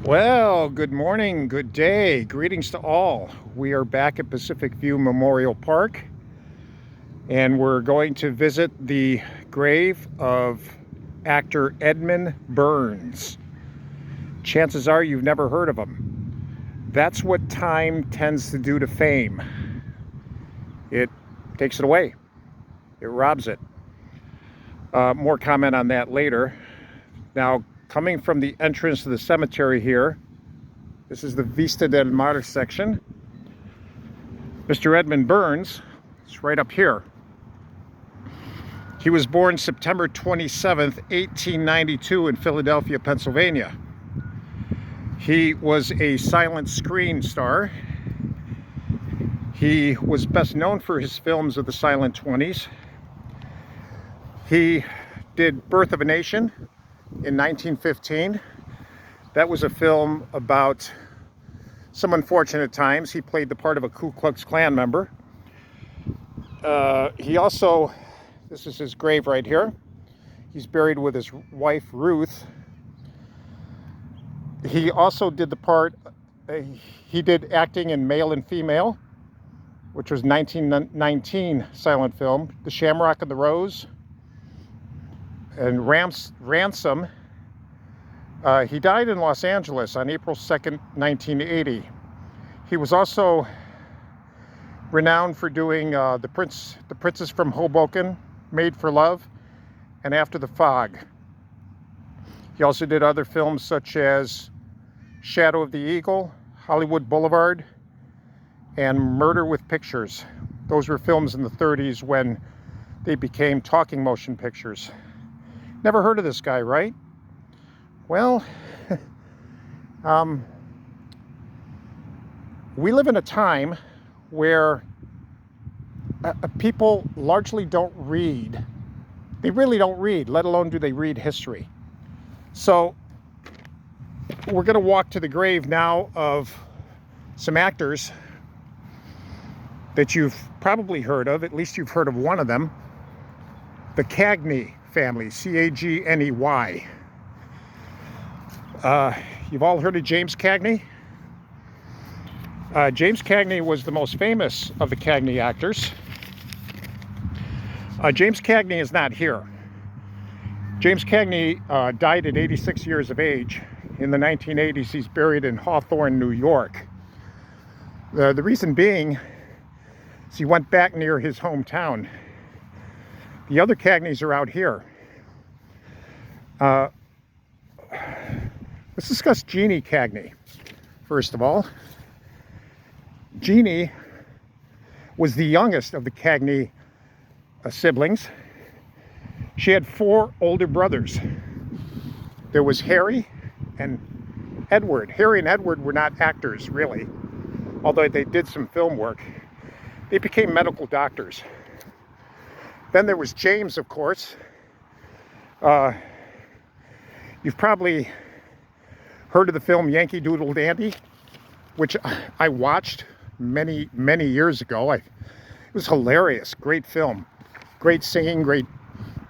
Well, good morning, good day, greetings to all. We are back at Pacific View Memorial Park, and we're going to visit the grave of actor Edmund Burns. Chances are you've never heard of him. That's what time tends to do to fame. It takes it away. It robs it. More comment on that later. Now, coming from the entrance to the cemetery here, this is the Vista del Mar section. Mr. Edmund Burns is right up here. He was born September 27th, 1892 in Philadelphia, Pennsylvania. He was a silent screen star. He was best known for his films of the silent 20s. He did Birth of a Nation in 1915. That was a film about some unfortunate times. He played the part of a Ku Klux Klan member. He also, this is his grave right here. He's buried with his wife, Ruth. He also did the part, he did acting in Male and Female, which was 1919 silent film, The Shamrock and the Rose, and Ransom. He died in Los Angeles on April 2nd, 1980. He was also renowned for doing The Princess from Hoboken, Made for Love, and After the Fog. He also did other films such as Shadow of the Eagle, Hollywood Boulevard, and Murder with Pictures. Those were films in the 30s when they became talking motion pictures. Never heard of this guy, right? Well, we live in a time where people largely don't read. They really don't read, let alone do they read history. So we're going to walk to the grave now of some actors that you've probably heard of. At least you've heard of one of them. The Cagney family, C-A-G-N-E-Y. You've all heard of James Cagney? James Cagney was the most famous of the Cagney actors. James Cagney is not here. James Cagney died at 86 years of age. In the 1980s, he's buried in Hawthorne, New York. The reason being is he went back near his hometown. The other Cagneys are out here. Let's discuss Jeanne Cagney, first of all. Jeanne was the youngest of the Cagney siblings. She had 4 older brothers. There was Harry and Edward. Harry and Edward were not actors, really, although they did some film work. They became medical doctors. Then there was James, of course. You've probably heard of the film Yankee Doodle Dandy, which I watched many, many years ago. It was hilarious. Great film. Great singing, great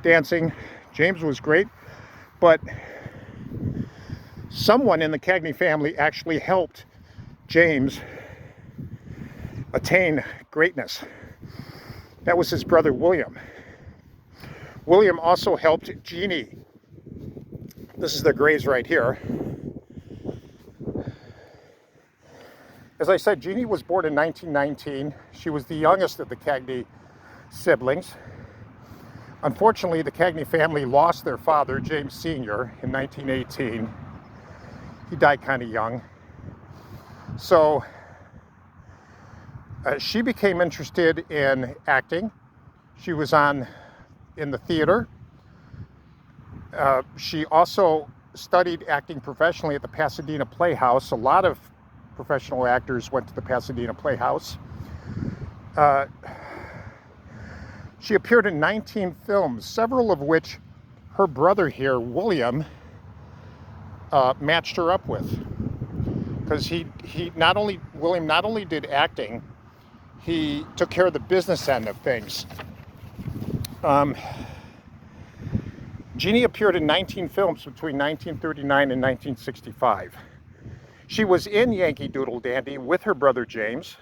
dancing. James was great. But someone in the Cagney family actually helped James attain greatness. That was his brother William. William also helped Jeanne. This is their graves right here. As I said, Jeanne was born in 1919. She was the youngest of the Cagney siblings. Unfortunately, the Cagney family lost their father, James Sr., in 1918. He died kind of young. So she became interested in acting. She was in the theater. She also studied acting professionally at the Pasadena Playhouse. A lot of professional actors went to the Pasadena Playhouse. She appeared in 19 films, several of which her brother here, William, matched her up with. Because William not only did acting, he took care of the business end of things. Jeanne appeared in 19 films between 1939 and 1965. She was in Yankee Doodle Dandy with her brother James.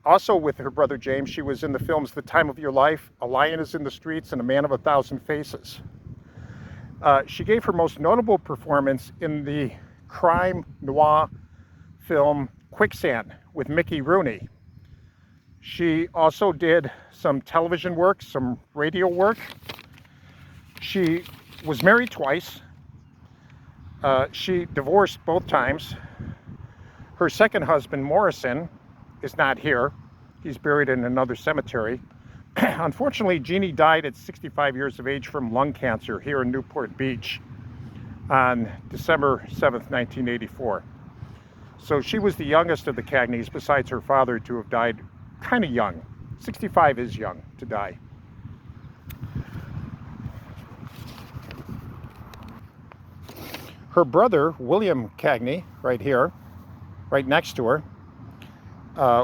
Also with her brother James, she was in the films The Time of Your Life, A Lion is in the Streets, and A Man of a Thousand Faces. She gave her most notable performance in the crime noir film Quicksand with Mickey Rooney. She also did some television work, some radio work. She was married twice. She divorced both times. Her second husband, Morrison, is not here. He's buried in another cemetery. Unfortunately, Jeannie died at 65 years of age from lung cancer here in Newport Beach on December 7th, 1984. So she was the youngest of the Cagneys, besides her father, to have died kind of young. 65 is young to die. Her brother, William Cagney, right here, right next to her,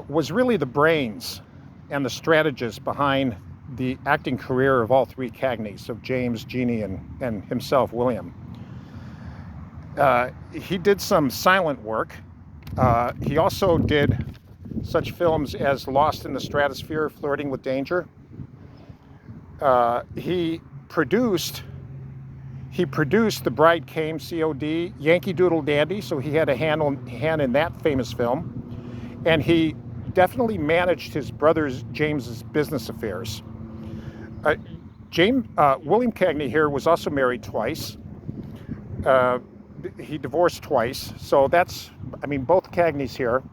was really the brains and the strategist behind the acting career of all three Cagneys, of James, Jeannie, and himself, William. He did some silent work. He also did such films as Lost in the Stratosphere, Flirting with Danger. He produced The Bride Came, COD, Yankee Doodle Dandy, so he had a hand in that famous film. And he definitely managed his brother James's business affairs. William Cagney here was also married twice. He divorced twice, so both Cagneys here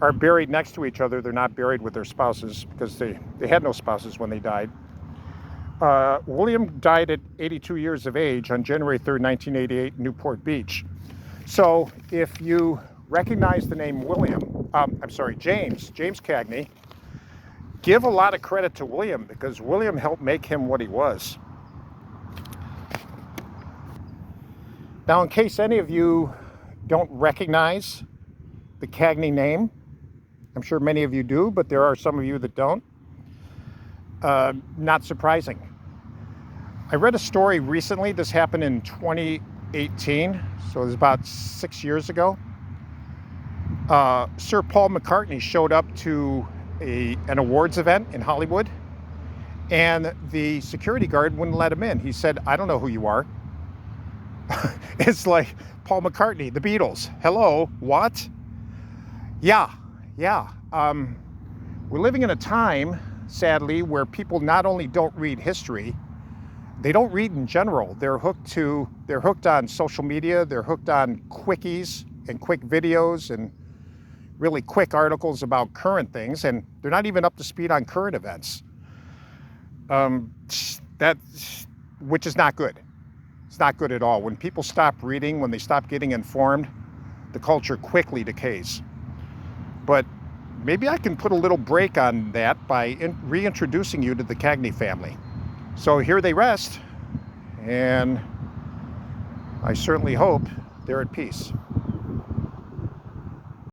are buried next to each other. They're not buried with their spouses because they had no spouses when they died. William died at 82 years of age on January 3rd, 1988, in Newport Beach. So if you recognize the name James Cagney, give a lot of credit to William, because William helped make him what he was. Now, in case any of you don't recognize the Cagney name, I'm sure many of you do, but there are some of you that don't. Not surprising. I read a story recently. This happened in 2018, so it was about 6 years ago. Sir Paul McCartney showed up to an awards event in Hollywood, and the security guard wouldn't let him in. He said, "I don't know who you are." It's like, Paul McCartney, the Beatles. Hello, what? Yeah. We're living in a time, sadly, where people not only don't read history, they don't read in general. They're hooked on social media. They're hooked on quickies and quick videos and really quick articles about current things, and they're not even up to speed on current events. Which is not good. It's not good at all. When people stop reading, when they stop getting informed, the culture quickly decays. But maybe I can put a little break on that by reintroducing you to the Cagney family. So here they rest, and I certainly hope they're at peace.